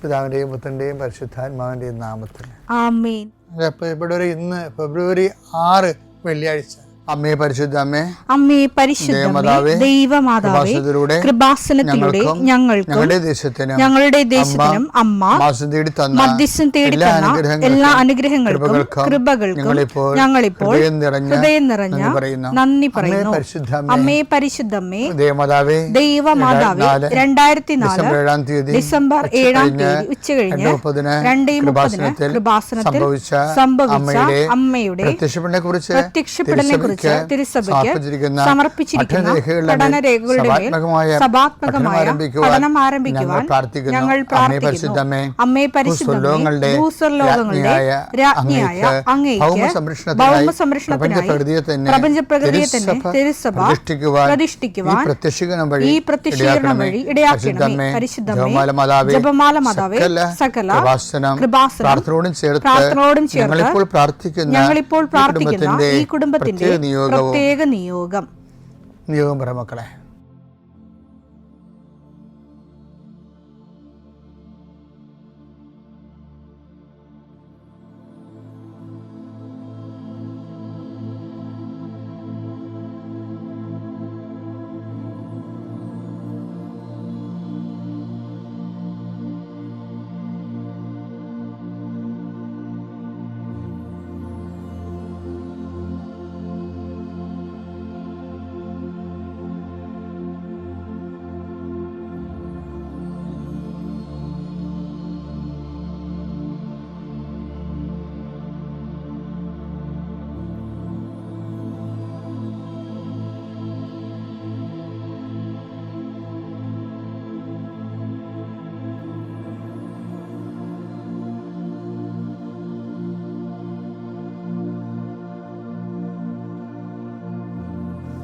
പിതാവിൻ്റെയും പുത്രൻ്റെയും പരിശുദ്ധാത്മാവിൻ്റെയും നാമത്തിൽ ആമേൻ. ഇവിടെ ഇന്ന് ഫെബ്രുവരി 6 വെള്ളിയാഴ്ച. അമ്മേ പരിശുദ്ധ അമ്മേ, അമ്മേ പരിശുദ്ധ ദൈവമാതാവേ, കൃപാസനത്തിലൂടെ ഞങ്ങൾക്കും ഞങ്ങളുടെ ദേശത്തിനും അമ്മ മധ്യസ്ഥം തേടി തന്ന എല്ലാ അനുഗ്രഹങ്ങൾക്കും കൃപകൾക്കും ഞങ്ങളിപ്പോൾ ഹൃദയം നിറഞ്ഞ നന്ദി പറയുന്നു. അമ്മേ പരിശുദ്ധമ്മേ ദൈവമാതാവേ, 2004 ഡിസംബർ 7 ഉച്ചകഴിഞ്ഞ് 2:30 കൃപാസനത്തിൽ സംഭവിച്ച അമ്മയുടെ പ്രത്യക്ഷപ്പെടലിനെ കുറിച്ച് തിരുസഭയ്ക്ക് സമർപ്പിച്ചിരിക്കുന്ന പഠനരേഖകളുടെ മേൽ സഭാത്മകമായ പഠനം ആരംഭിക്കുവാൻ ഞങ്ങൾ പ്രാർത്ഥിക്കുന്നു. അമ്മേ പരിശുദ്ധമേ, ഭൂസ്വർലോകങ്ങളുടെ രാജ്ഞിയായ അങ്ങേയ്ക്ക് ഭൗമസംരക്ഷണത്തിനായി പ്രപഞ്ചപ്രകൃതിയെ തന്നെ തിരുസഭ പ്രതിഷ്ഠിക്കുവാൻ ഈ പ്രത്യക്ഷീകരണം വഴി ഇടയാക്കണമേ. പരിശുദ്ധമേ, ജപമാല മാതാവേ, സകല കൃപാസനം പ്രാർത്ഥനയോടും ചേർത്ത് ഞങ്ങളിപ്പോൾ പ്രാർത്ഥിക്കുന്ന ഈ കുടുംബത്തിന്റെ പ്രത്യേക നിയോഗം പറ മക്കളെ.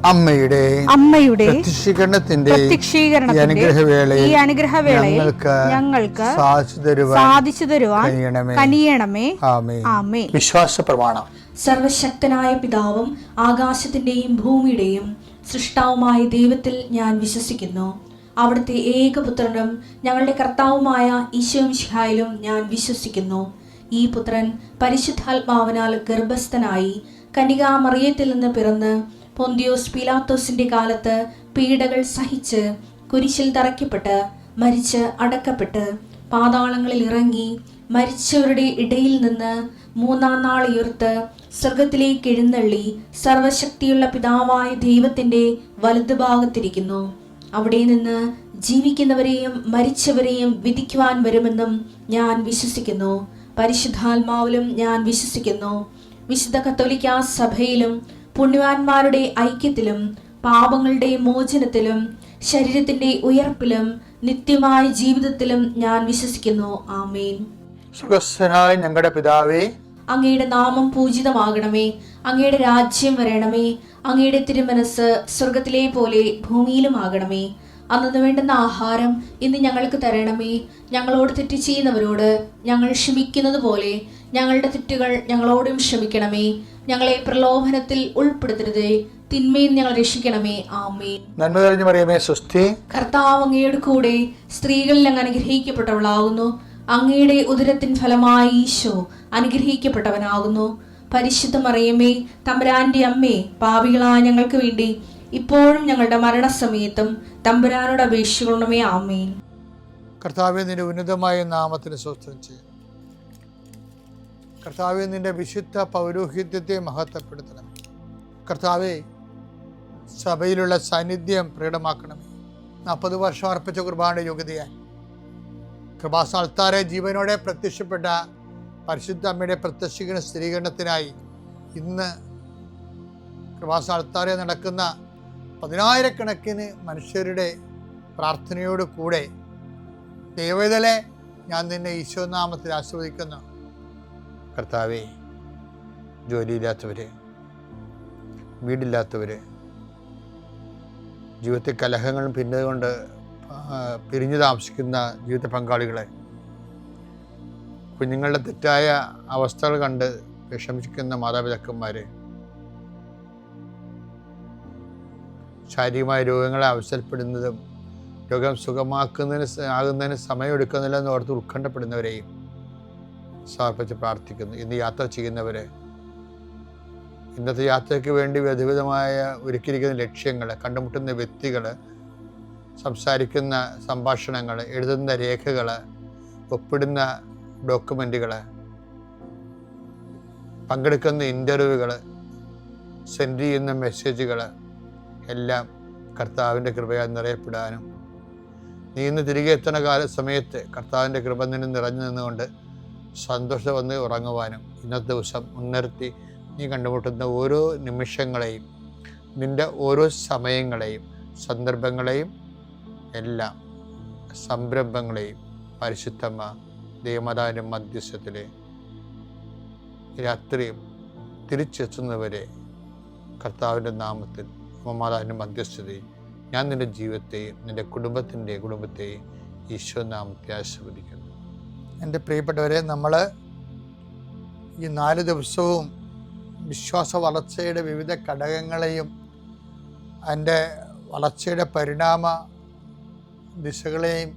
അമ്മയുടെ പ്രത്യക്ഷീകരണത്തിന്റെ ഈ അനുഗ്രഹവേളയിൽ ഞങ്ങൾക്ക് സാധിച്ചു തരുവാൻ കനിയണമേ. ആമേൻ. വിശ്വാസ പ്രമാണം. സർവശക്തനായ പിതാവും ആകാശത്തിന്റെയും ഭൂമിയുടെയും സൃഷ്ടാവുമായ ദൈവത്തിൽ ഞാൻ വിശ്വസിക്കുന്നു. അവിടുത്തെ ഏകപുത്രനും ഞങ്ങളുടെ കർത്താവുമായ ഈശോ മിശിഹായിലും ഞാൻ വിശ്വസിക്കുന്നു. ഈ പുത്രൻ പരിശുദ്ധാത്മാവിനാൽ ഗർഭസ്ഥനായി കന്യകാമറിയത്തിൽ നിന്ന് പിറന്ന് പൊന്തിയോസ് പീലാത്തോസിന്റെ കാലത്ത് പീഡകൾ സഹിച്ച് കുരിശിൽ തറയ്ക്കപ്പെട്ട് മരിച്ച് അടക്കപ്പെട്ട് പാതാളങ്ങളിൽ ഇറങ്ങി മരിച്ചവരുടെ ഇടയിൽ നിന്ന് 3-ാം നാൾ ഉയർത്ത് സ്വർഗത്തിലേക്ക് എഴുന്നള്ളി സർവശക്തിയുള്ള പിതാവായ ദൈവത്തിന്റെ വലതുഭാഗത്തിരിക്കുന്നു. അവിടെ നിന്ന് ജീവിക്കുന്നവരെയും മരിച്ചവരെയും വിധിക്കുവാൻ വരുമെന്നും ഞാൻ വിശ്വസിക്കുന്നു. പരിശുദ്ധാത്മാവിലും ഞാൻ വിശ്വസിക്കുന്നു. വിശുദ്ധ കത്തോലിക്കാ സഭയിലും പുണ്യവാന്മാരുടെ ഐക്യത്തിലും പാപങ്ങളുടെ മോചനത്തിലും ശരീരത്തിന്റെ ഉയർപ്പിലും നിത്യമായ ജീവിതത്തിലും ഞാൻ വിശ്വസിക്കുന്നു. ആമേൻ. സുഖസ്ഥനായ ഞങ്ങളുടെ പിതാവേ, അങ്ങയുടെ നാമം പൂജിതമാകണമേ. അങ്ങയുടെ രാജ്യം വരണമേ. അങ്ങയുടെ തിരുമനസ് സ്വർഗത്തിലെ പോലെ ഭൂമിയിലും ആകണമേ. അന്നു വേണ്ടുന്ന ആഹാരം ഇന്ന് ഞങ്ങൾക്ക് തരണമേ. ഞങ്ങളോട് തെറ്റ് ചെയ്യുന്നവരോട് ഞങ്ങൾ ക്ഷമിക്കുന്നത് പോലെ ഞങ്ങളുടെ തെറ്റുകൾ ഞങ്ങളോടും ക്ഷമിക്കണമേ. ഞങ്ങളെ പ്രലോഭനത്തിൽ ഉൾപ്പെടുത്തരുതേ, തിന്മയിൽ ഞങ്ങൾ രക്ഷിക്കണമേ. ആമേൻ. നന്മ നിറഞ്ഞ മറിയമേ, സ്വസ്തി. കർത്താവ് അങ്ങയുടെ കൂടെ സ്ത്രീകളിൽ അങ്ങ് അനുഗ്രഹിക്കപ്പെട്ടവളാകുന്നു. അങ്ങയുടെ ഉദരത്തിൻ ഫലമായി ഈശോ അനുഗ്രഹിക്കപ്പെട്ടവനാകുന്നു. പരിശുദ്ധ മറിയമേ, തമ്പുരാന്റെ അമ്മേ, പാപികളായ ഞങ്ങൾക്ക് വേണ്ടി ഇപ്പോഴും ഞങ്ങളുടെ മരണസമയത്തും തമ്പുരാനോട് അപേക്ഷിക്കണമേ. ആമേൻ. കർത്താവേ, നിന്റെ ഉന്നതമായ നാമത്തിന് സ്തോത്രം ചെയ്യുന്നു. കർത്താവേ, നിന്റെ വിശുദ്ധ പൗരോഹിത്യത്തെ മഹത്വപ്പെടുത്തണം. കർത്താവേ, സഭയിലുള്ള സാന്നിധ്യം പ്രകടമാക്കണം. 40 വർഷം അർപ്പിച്ച കുർബാനയുടെ യോഗ്യതയായി കൃപാസ്ഥാനത്താരെ ജീവനോടെ പ്രത്യക്ഷപ്പെട്ട പരിശുദ്ധ അമ്മയുടെ പ്രത്യക്ഷീകരണ സ്ഥിരീകരണത്തിനായി ഇന്ന് കൃപാസ്ഥാനത്താരെ നടക്കുന്ന 10,000-കണക്കിന് മനുഷ്യരുടെ പ്രാർത്ഥനയോട് കൂടെ ദൈവവേദലെ ഞാൻ നിന്നെ ഈശോനാമത്തിൽ ആസ്വദിക്കുന്നു. കർത്താവേ, ജോലിയില്ലാത്തവര്, വീടില്ലാത്തവര്, ജീവിതത്തിൽ കലഹങ്ങളും ഭിന്നതകൊണ്ട് പിരിഞ്ഞു താമസിക്കുന്ന ജീവിത പങ്കാളികളെ, കുഞ്ഞുങ്ങളുടെ തെറ്റായ അവസ്ഥകൾ കണ്ട് വിഷമിക്കുന്ന മാതാപിതാക്കന്മാരെ, ശാരീരികമായ രോഗങ്ങളെ അവസരപ്പെടുന്നതും രോഗം ആകുന്നതിന് സമയമെടുക്കുന്നില്ല എന്ന് ഓർത്ത് ഉത്കണ്ഠപ്പെടുന്നവരെയും സമർപ്പിച്ച് പ്രാർത്ഥിക്കുന്നു. ഇന്ന് യാത്ര ചെയ്യുന്നവരെ, ഇന്നത്തെ യാത്രയ്ക്ക് വേണ്ടി വിവിധമായ ഒരുക്കിയിരിക്കുന്ന ലക്ഷ്യങ്ങൾ, കണ്ടുമുട്ടുന്ന വ്യക്തികൾ, സംസാരിക്കുന്ന സംഭാഷണങ്ങൾ, എഴുതുന്ന രേഖകൾ, ഒപ്പിടുന്ന ഡോക്യുമെൻറ്റുകൾ, പങ്കെടുക്കുന്ന ഇൻ്റർവ്യൂകൾ, സെൻഡ് ചെയ്യുന്ന മെസ്സേജുകൾ എല്ലാം കർത്താവിൻ്റെ കൃപയാൽ നിറയപ്പെടാനും, നീ ഇന്ന് തിരികെ എത്തുന്ന സമയത്ത് കർത്താവിൻ്റെ കൃപ നിന്നെ നിറഞ്ഞു നിന്നുകൊണ്ട് സന്തോഷം വന്ന് ഉറങ്ങുവാനും, ഇന്നത്തെ ദിവസം മുൻനിർത്തി നീ കണ്ടുമുട്ടുന്ന ഓരോ നിമിഷങ്ങളെയും, നിൻ്റെ ഓരോ സമയങ്ങളെയും, സന്ദർഭങ്ങളെയും, എല്ലാം സംരംഭങ്ങളെയും പരിശുദ്ധമ്മ ദൈവമാതാവിൻ്റെ മധ്യസ്ഥത്തിൽ രാത്രിയും തിരിച്ചെത്തുന്നവരെ കർത്താവിൻ്റെ നാമത്തിൽ മാതാവിൻ്റെ മധ്യസ്ഥതയും ഞാൻ നിൻ്റെ ജീവിതത്തെയും നിൻ്റെ കുടുംബത്തെയും ഈശോ നാമത്തെ ആശീർവദിക്കുന്നു. എൻ്റെ പ്രിയപ്പെട്ടവരെ, നമ്മൾ ഈ 4 ദിവസവും വിശ്വാസ വളർച്ചയുടെ വിവിധ ഘടകങ്ങളെയും അതിൻ്റെ വളർച്ചയുടെ പരിണാമ ദിശകളെയും,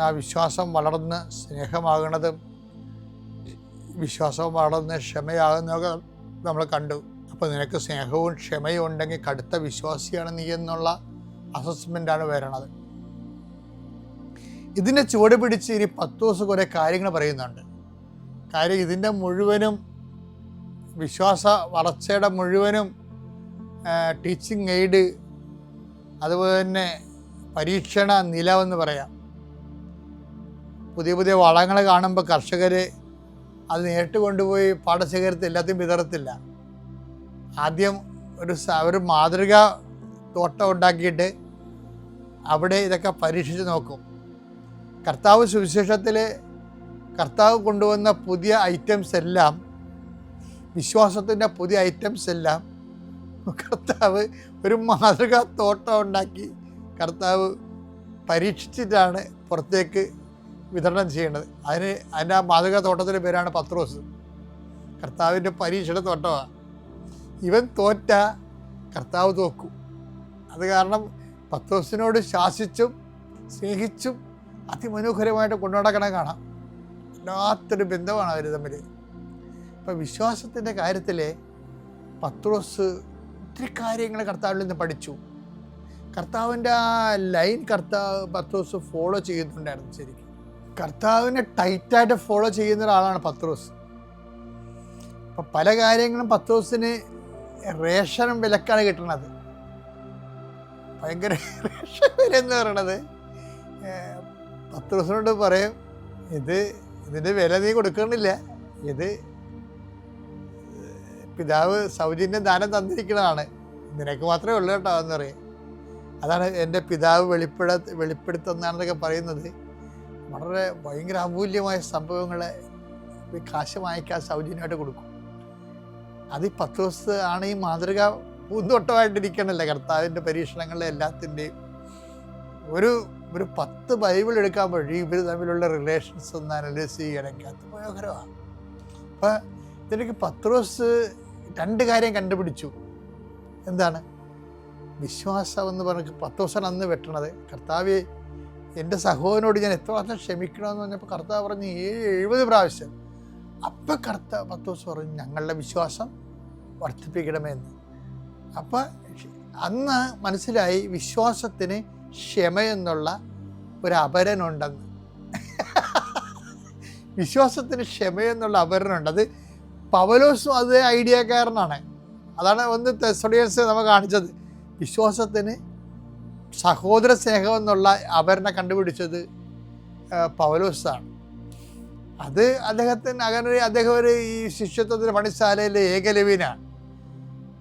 ആ വിശ്വാസം വളർന്ന് സ്നേഹമാകുന്നതും വിശ്വാസം വളർന്ന് ക്ഷമയാകുന്നതൊക്കെ നമ്മൾ കണ്ടു. അപ്പോൾ നിനക്ക് സ്നേഹവും ക്ഷമയും ഉണ്ടെങ്കിൽ കടുത്ത വിശ്വാസിയാണ് നീ എന്നുള്ള അസസ്മെൻ്റാണ് വരണത്. ഇതിൻ്റെ ചുവട് പിടിച്ച് ഇനി 10 ദിവസം കുറേ കാര്യങ്ങൾ പറയുന്നുണ്ട്. കാര്യം ഇതിൻ്റെ മുഴുവനും വിശ്വാസ വളർച്ചയുടെ മുഴുവനും ടീച്ചിങ് എയ്ഡ്, അതുപോലെ തന്നെ പരീക്ഷണ നിലവെന്ന് പറയാം. പുതിയ പുതിയ വളങ്ങൾ കാണുമ്പോൾ കർഷകർ അത് നേരിട്ട് കൊണ്ടുപോയി പാടശേഖരത്തിൽ എല്ലാத்தைയും വിതറത്തില്ല. ആദ്യം ഒരു മാതൃക തോട്ടം ഉണ്ടാക്കിയിട്ട് അവിടെ ഇതൊക്കെ പരീക്ഷിച്ച് നോക്കും. കർത്താവ് സുവിശേഷത്തിൽ കർത്താവ് കൊണ്ടുവന്ന പുതിയ ഐറ്റംസ് എല്ലാം, വിശ്വാസത്തിൻ്റെ പുതിയ ഐറ്റംസ് എല്ലാം കർത്താവ് ഒരു മാതൃക തോട്ടം ഉണ്ടാക്കി കർത്താവ് പരീക്ഷിച്ചിട്ടാണ് പുറത്തേക്ക് വിതരണം ചെയ്യേണ്ടത്. അതിൻ്റെ ആ മാതൃക തോട്ടത്തിൻ്റെ പേരാണ് പത്രോസ്. കർത്താവിൻ്റെ പരീക്ഷയുടെ തോട്ടമാണ്. ഇവൻ തോറ്റ കർത്താവ് തോക്കും. അത് കാരണം പത്രോസിനോട് ശാസിച്ചും സ്നേഹിച്ചും അതിമനോഹരമായിട്ട് കൊണ്ടുനടക്കണ കാണാം. വല്ലാത്തൊരു ബന്ധമാണ് അവർ തമ്മിൽ. ഇപ്പം വിശ്വാസത്തിൻ്റെ കാര്യത്തിൽ പത്രോസ് ഒത്തിരി കാര്യങ്ങൾ കർത്താവിൽ നിന്ന് പഠിച്ചു. കർത്താവിൻ്റെ ആ ലൈൻ പത്രോസ് ഫോളോ ചെയ്യുന്നുണ്ടായിരുന്നു. ശരിക്കും കർത്താവിനെ ടൈറ്റായിട്ട് ഫോളോ ചെയ്യുന്ന ഒരാളാണ് പത്രോസ്. അപ്പം പല കാര്യങ്ങളും പത്രോസിന് റേഷനും വിലക്കാണ് കിട്ടണത്. ഭയങ്കര റേഷൻ വില എന്ന് പറയണത്. പത്രോസിനോട് പറയും, ഇതിൻ്റെ വില നീ കൊടുക്കണില്ല, ഇത് പിതാവ് സൗജന്യ ദാനം തന്നിരിക്കുന്നതാണ്, നിനക്ക് മാത്രമേ ഉള്ളൂ കേട്ടോ എന്ന് പറയും. അതാണ് എൻ്റെ പിതാവ് വെളിപ്പെടുത്തുന്നതാണെന്നൊക്കെ പറയുന്നത്. വളരെ ഭയങ്കര അമൂല്യമായ സംഭവങ്ങളെ കാശ് വാങ്ങിക്കാൻ സൗജന്യമായിട്ട് കൊടുക്കും. അത് 10 ദിവസം ആണ് ഈ മാതൃക പൂന്തോട്ടമായിട്ടിരിക്കണല്ലേ കർത്താവിൻ്റെ പരീക്ഷണങ്ങളിലെ എല്ലാത്തിൻ്റെയും. ഒരു 10 ബൈബിൾ എടുക്കാൻ വഴി ഇവർ തമ്മിലുള്ള റിലേഷൻസ് ഒന്ന് അനലൈസ് ചെയ്യണമെങ്കിൽ അത് മനോഹരമാണ്. അപ്പം ഇതിലേക്ക് പത്രോസ് 2 കാര്യം കണ്ടുപിടിച്ചു. എന്താണ് വിശ്വാസം എന്ന് പറഞ്ഞ് പത്രോസാണ് അന്ന് വെട്ടണത്. കർത്താവ് എൻ്റെ സഹോദരനോട് ഞാൻ എത്ര പ്രാവശ്യം ക്ഷമിക്കണമെന്ന് പറഞ്ഞപ്പോൾ കർത്താവ് പറഞ്ഞ് 70 പ്രാവശ്യം. അപ്പം പത്രോസ് പറഞ്ഞു ഞങ്ങളുടെ വിശ്വാസം വർദ്ധിപ്പിക്കണമെന്ന്. അപ്പം അന്ന് മനസ്സിലായി വിശ്വാസത്തിന് ക്ഷമയെന്നുള്ള ഒരു അപരനുണ്ടെന്ന്. വിശ്വാസത്തിന് ക്ഷമയെന്നുള്ള അപരനുണ്ട്. അത് പൗലോസും അതേ ഐഡിയക്കാരനാണ്. അതാണ് 1 തെസ്സലോനിയൻസ് നമ്മൾ കാണിച്ചത്. വിശ്വാസത്തിന് സഹോദര സ്നേഹം എന്നുള്ള അപരനെ കണ്ടുപിടിച്ചത് പൗലോസാണ്. അത് അദ്ദേഹം ഒരു ഈ ശിഷ്യത്വത്തിൻ്റെ പണിശാലയിലെ ഏകലവ്യനാണ്.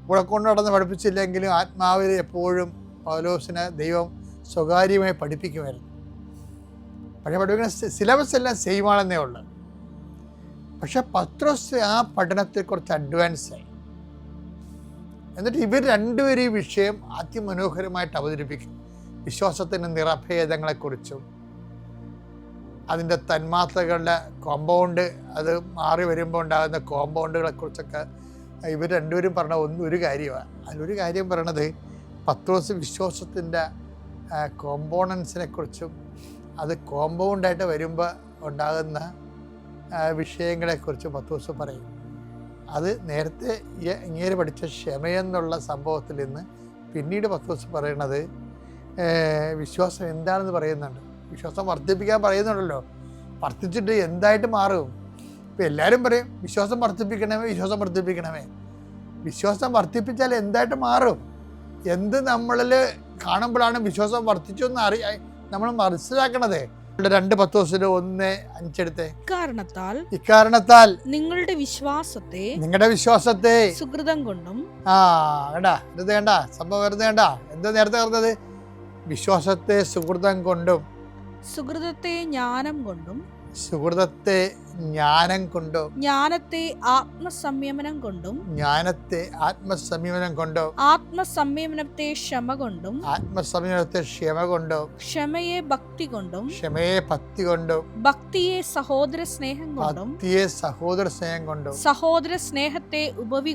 കൂടെ കൊണ്ട് നടന്ന് പഠിപ്പിച്ചില്ലെങ്കിലും ആത്മാവിൽ എപ്പോഴും പൗലോസിനെ ദൈവം സ്വകാര്യമായി പഠിപ്പിക്കുമായിരുന്നു. പക്ഷേ പഠിപ്പിക്കുന്ന സിലബസ് എല്ലാം സെയിമാണെന്നേ ഉള്ളൂ. പക്ഷെ പത്രോസ് ആ പഠനത്തിൽ കുറച്ച് അഡ്വാൻസായി. എന്നിട്ട് ഇവർ രണ്ടുപേരും ഈ വിഷയം അതിമനോഹരമായിട്ട് അവതരിപ്പിക്കും. വിശ്വാസത്തിൻ്റെ നിറഭേദങ്ങളെക്കുറിച്ചും അതിൻ്റെ തന്മാത്രകളുടെ കോമ്പൗണ്ട്, അത് മാറി വരുമ്പോൾ ഉണ്ടാകുന്ന കോമ്പൗണ്ടുകളെക്കുറിച്ചൊക്കെ ഇവർ രണ്ടുപേരും പറഞ്ഞ ഒരു കാര്യമാണ്. അതിലൊരു കാര്യം പറയണത് പത്രോസ് വിശ്വാസത്തിൻ്റെ കോമ്പോണൻസിനെ കുറിച്ചും അത് കോമ്പൗണ്ടായിട്ട് വരുമ്പോൾ ഉണ്ടാകുന്ന വിഷയങ്ങളെക്കുറിച്ചും പത്രോസ് പറയും. അത് നേരത്തെ ഇങ്ങേര് പഠിച്ച ക്ഷമയെന്നുള്ള സംഭവത്തിൽ നിന്ന് പിന്നീട് പത്രോസ് പറയണത് വിശ്വാസം എന്താണെന്ന് പറയുന്നുണ്ട്. വിശ്വാസം വർദ്ധിപ്പിക്കാൻ പറയുന്നുണ്ടല്ലോ. വർദ്ധിച്ചിട്ട് എന്തായിട്ട് മാറും? ഇപ്പം എല്ലാവരും പറയും വിശ്വാസം വർദ്ധിപ്പിക്കണമേ, വിശ്വാസം വർദ്ധിപ്പിക്കണമേ. വിശ്വാസം വർദ്ധിപ്പിച്ചാൽ എന്തായിട്ട് മാറും? എന്ത് നമ്മളിൽ കാണുമ്പോഴാണ് വിശ്വാസം വർദ്ധിച്ചു എന്ന് നമ്മൾ മനസ്സിലാക്കണത്? 2 പത്രോസിലെ 1:5 ഇക്കാരണത്താൽ നിങ്ങളുടെ വിശ്വാസത്തെ സുകൃതം കൊണ്ടും വേണ്ട സംഭവം വെറുതെ വേണ്ട. എന്താ നേരത്തെ പറഞ്ഞത്? വിശ്വാസത്തെ സുകൃതം കൊണ്ടും സുകൃതത്തെ ജ്ഞാനം കൊണ്ടും ജ്ഞാനത്തെ ആത്മസംയമനം കൊണ്ടും ആത്മസംയമനത്തെ ക്ഷമ കൊണ്ടും ക്ഷമയെ ഭക്തി കൊണ്ടും ഭക്തിയെ സഹോദര സ്നേഹം കൊണ്ടും സഹോദര സ്നേഹത്തെ ഉപവി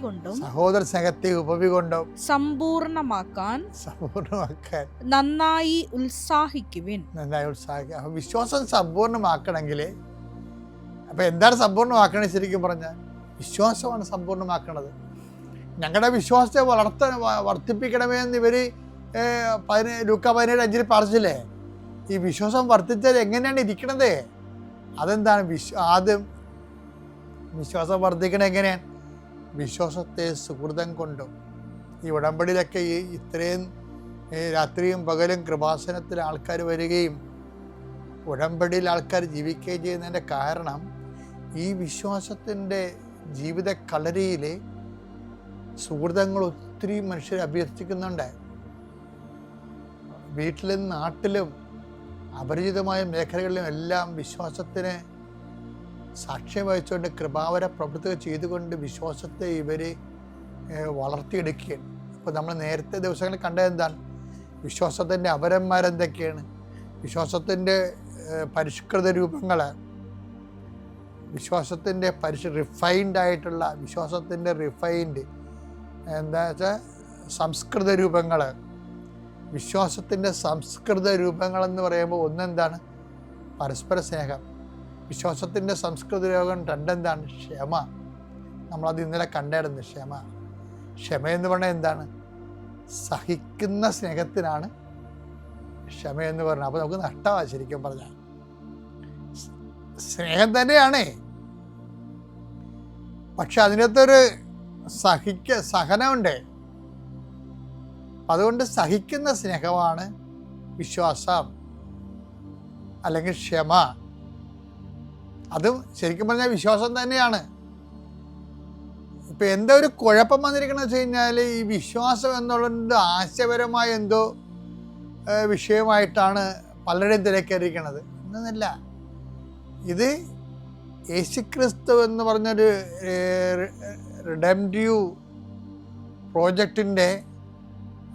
കൊണ്ടും സമ്പൂർണമാക്കാൻ നന്നായി ഉത്സാഹിക്കുവിൻ. വിശ്വാസം സമ്പൂർണ്ണമാക്കണമെങ്കിൽ അപ്പം എന്താണ് സമ്പൂർണ്ണമാക്കണത്? ശരിക്കും പറഞ്ഞാൽ വിശ്വാസമാണ് സമ്പൂർണ്ണമാക്കണത്. ഞങ്ങളുടെ വിശ്വാസത്തെ വർദ്ധിപ്പിക്കണമേ എന്ന് ഇവർ ലൂക്ക 17:5 പറഞ്ഞില്ലേ? ഈ വിശ്വാസം വർദ്ധിച്ചാൽ എങ്ങനെയാണ് ഇരിക്കണത്? അതെന്താണ്? ആദ്യം വിശ്വാസം വർദ്ധിക്കണത് എങ്ങനെയാണ്? വിശ്വാസത്തെ സുഹൃതം കൊണ്ടും. ഈ ഉടമ്പടിയിലൊക്കെ ഇത്രയും രാത്രിയും പകലും കൃപാസനത്തിൽ ആൾക്കാർ വരികയും ഉടമ്പടിയിൽ ആൾക്കാർ ജീവിക്കുകയും ചെയ്യുന്നതിൻ്റെ കാരണം ഈ വിശ്വാസത്തിൻ്റെ ജീവിത കളരിയിൽ സുഹൃതങ്ങൾ ഒത്തിരി മനുഷ്യർ അഭ്യർത്ഥിക്കുന്നുണ്ട്. വീട്ടിലും നാട്ടിലും അപരിചിതമായ മേഖലകളിലും എല്ലാം വിശ്വാസത്തിന് സാക്ഷ്യം വഹിച്ചുകൊണ്ട് കൃപാവര പ്രവൃത്തികൾ ചെയ്തുകൊണ്ട് വിശ്വാസത്തെ ഇവർ വളർത്തിയെടുക്കുകയാണ്. അപ്പോൾ നമ്മൾ നേരത്തെ ദിവസങ്ങളിൽ കണ്ടത് എന്താണ്? വിശ്വാസത്തിൻ്റെ അപരന്മാരെന്തൊക്കെയാണ്? വിശ്വാസത്തിൻ്റെ പരിഷ്കൃത രൂപങ്ങൾ, വിശ്വാസത്തിൻ്റെ റിഫൈൻഡ് ആയിട്ടുള്ള വിശ്വാസത്തിൻ്റെ എന്താ വെച്ചാൽ സംസ്കൃത രൂപങ്ങൾ. വിശ്വാസത്തിൻ്റെ സംസ്കൃത രൂപങ്ങളെന്ന് പറയുമ്പോൾ ഒന്നെന്താണ്? പരസ്പര സ്നേഹം. വിശ്വാസത്തിൻ്റെ സംസ്കൃത രൂപം 2 എന്താണ്? ക്ഷമ. നമ്മളത് ഇന്നലെ കണ്ടായിരുന്നു. ക്ഷമയെന്ന് പറഞ്ഞാൽ എന്താണ്? സഹിക്കുന്ന സ്നേഹത്തിനാണ് ക്ഷമയെന്ന് പറഞ്ഞാൽ. അപ്പോൾ നമുക്ക് നഷ്ടമാണ് ശരിക്കും പറഞ്ഞാൽ. സ്നേഹം തന്നെയാണ്, പക്ഷെ അതിനകത്തൊരു സഹനമുണ്ട്. അതുകൊണ്ട് സഹിക്കുന്ന സ്നേഹമാണ് വിശ്വാസം അല്ലെങ്കിൽ ക്ഷമ. അതും ശരിക്കും പറഞ്ഞാൽ വിശ്വാസം തന്നെയാണ്. ഇപ്പം എന്താ ഒരു കുഴപ്പം വന്നിരിക്കണമെന്ന് വെച്ച് കഴിഞ്ഞാൽ ഈ വിശ്വാസം എന്നുള്ളത് ആശയപരമായ എന്തോ വിഷയമായിട്ടാണ് പലരുടെയും തിരക്കേറിയിരിക്കുന്നത്. എന്നല്ല, ഇത് യേശുക്രിസ്തു എന്ന് പറഞ്ഞൊരു റിഡംറ്റീവ് പ്രോജക്റ്റിൻ്റെ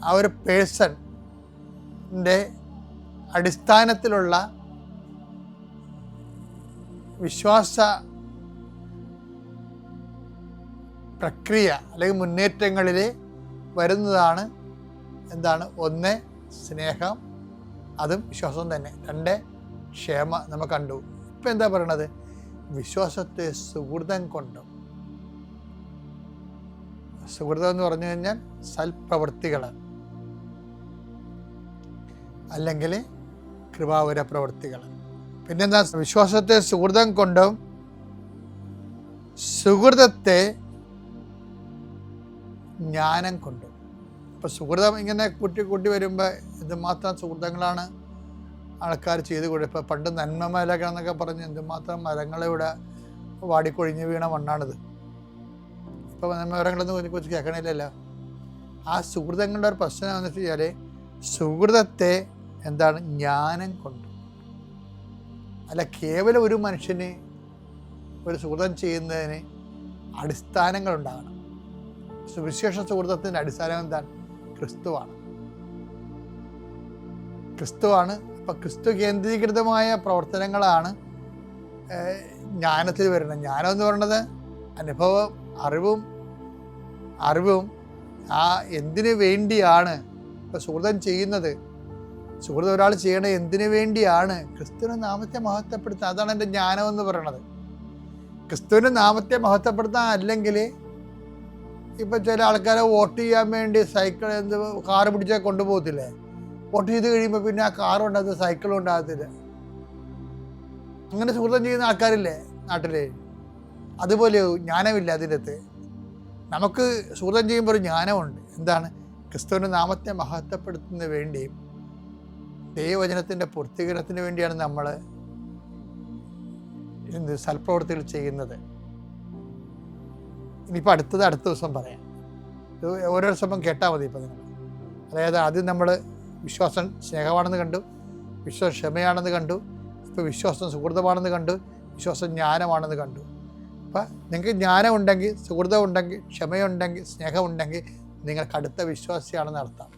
ആ ഒരു പേഴ്സണിൻ്റെ അടിസ്ഥാനത്തിലുള്ള വിശ്വാസ പ്രക്രിയ അല്ലെങ്കിൽ മുന്നേറ്റങ്ങളിൽ വരുന്നതാണ് എന്താണ്? 1 സ്നേഹം, അതും വിശ്വാസം തന്നെ. 2 ക്ഷമ നമ്മൾ കണ്ടു. ഇപ്പം എന്താ പറയണത്? വിശ്വാസത്തെ സുഹൃതം കൊണ്ടും. സുഹൃതം എന്ന് പറഞ്ഞു കഴിഞ്ഞാൽ സൽപ്രവൃത്തികൾ അല്ലെങ്കിൽ കൃപാവര പ്രവൃത്തികൾ. പിന്നെന്താ? വിശ്വാസത്തെ സുഹൃതം കൊണ്ടും സുഹൃതത്തെ ജ്ഞാനം കൊണ്ടും. ഇപ്പം സുഹൃതം ഇങ്ങനെ കൂട്ടി വരുമ്പോൾ എന്തുമാത്രം സുഹൃതങ്ങളാണ് ആൾക്കാർ ചെയ്ത് കൊടുക്കുക. ഇപ്പം പണ്ട് നന്മ മലകൾ എന്നൊക്കെ പറഞ്ഞ് എന്തുമാത്രം മരങ്ങളിവിടെ വാടിക്കൊഴിഞ്ഞ് വീണ മണ്ണാണിത്. ഇപ്പോൾ നന്മ മരങ്ങളൊന്നും ഇതിനെക്കുറിച്ച് കേൾക്കണില്ലല്ലോ. ആ സുഹൃതങ്ങളുടെ ഒരു പ്രശ്നം എന്ന് വെച്ച് കഴിഞ്ഞാൽ സുഹൃതത്തെ എന്താണ്? ജ്ഞാനം കൊണ്ട്. അല്ല, കേവലം ഒരു മനുഷ്യന് ഒരു സുഹൃതം ചെയ്യുന്നതിന് അടിസ്ഥാനങ്ങളുണ്ടാകണം. സുവിശേഷ സുഹൃത്തത്തിൻ്റെ അടിസ്ഥാനം എന്താണ്? ക്രിസ്തുവാണ്. അപ്പം ക്രിസ്തു കേന്ദ്രീകൃതമായ പ്രവർത്തനങ്ങളാണ് ജ്ഞാനത്തിൽ വരുന്നത്. ജ്ഞാനം എന്ന് പറയുന്നത് അനുഭവം, അറിവും ആ എന്തിനു വേണ്ടിയാണ് ഇപ്പോൾ സുഹൃതം ചെയ്യുന്നത്. സുഹൃത്ത് ഒരാൾ ചെയ്യണത് എന്തിനു വേണ്ടിയാണ്? ക്രിസ്തുവിൻ്റെ നാമത്തെ മഹത്വപ്പെടുത്താൻ. അതാണ് എൻ്റെ ജ്ഞാനം എന്ന് പറയണത്. ക്രിസ്തുവിൻ്റെ നാമത്തെ മഹത്വപ്പെടുത്താൻ. അല്ലെങ്കിൽ ഇപ്പം ചില ആൾക്കാരെ വോട്ട് ചെയ്യാൻ വേണ്ടി കാറ് പിടിച്ചാൽ കൊണ്ടുപോകത്തില്ലേ? വോട്ട് ചെയ്ത് കഴിയുമ്പോൾ പിന്നെ ആ കാറും ഉണ്ടാകത്തില്ല, സൈക്കിളും ഉണ്ടാകത്തില്ല. അങ്ങനെ സുഹൃത്തം ചെയ്യുന്ന ആൾക്കാരില്ലേ നാട്ടിൽ? അതുപോലെ ജ്ഞാനമില്ല അതിനകത്ത്. നമുക്ക് സുഹൃത്തം ചെയ്യുമ്പോൾ ഒരു ജ്ഞാനമുണ്ട്. എന്താണ്? ക്രിസ്തുവിൻ്റെ നാമത്തെ മഹത്വപ്പെടുത്തുന്നതിന് വേണ്ടിയും ദൈവവചനത്തിൻ്റെ പൂർത്തീകരണത്തിന് വേണ്ടിയാണ് നമ്മൾ സൽപ്രവൃത്തികൾ ചെയ്യുന്നത്. ഇനിയിപ്പോൾ അടുത്ത ദിവസം പറയാം. ഇത് ഓരോ ദിവസം കേട്ടാൽ മതി. ഇപ്പം നിങ്ങൾ അതായത് ആദ്യം നമ്മൾ വിശ്വാസം സ്നേഹമാണെന്ന് കണ്ടു, വിശ്വാസം ക്ഷമയാണെന്ന് കണ്ടു, ഇപ്പോൾ വിശ്വാസം സുഹൃതമാണെന്ന് കണ്ടു, വിശ്വാസം ജ്ഞാനമാണെന്ന് കണ്ടു. അപ്പം നിങ്ങൾക്ക് ജ്ഞാനം ഉണ്ടെങ്കിൽ, സുഹൃതം ഉണ്ടെങ്കിൽ, ക്ഷമയുണ്ടെങ്കിൽ, സ്നേഹമുണ്ടെങ്കിൽ നിങ്ങൾ കടുത്ത വിശ്വാസിയാണെന്ന് അർത്ഥം.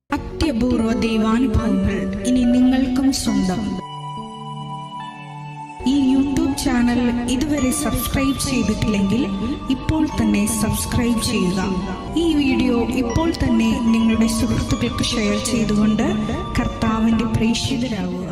അത്യപൂർവ ദൈവാനുഭവങ്ങൾ ഇനി നിങ്ങൾക്കും സ്വന്തം. ഈ യൂട്യൂബ് ചാനൽ ഇതുവരെ സബ്സ്ക്രൈബ് ചെയ്തിട്ടില്ലെങ്കിൽ ഇപ്പോൾ തന്നെ സബ്സ്ക്രൈബ് ചെയ്യുക. ഈ വീഡിയോ ഇപ്പോൾ തന്നെ നിങ്ങളുടെ സുഹൃത്തുക്കൾക്ക് ഷെയർ ചെയ്തുകൊണ്ട് കർത്താവിൻ്റെ പ്രേക്ഷിതരാകുക.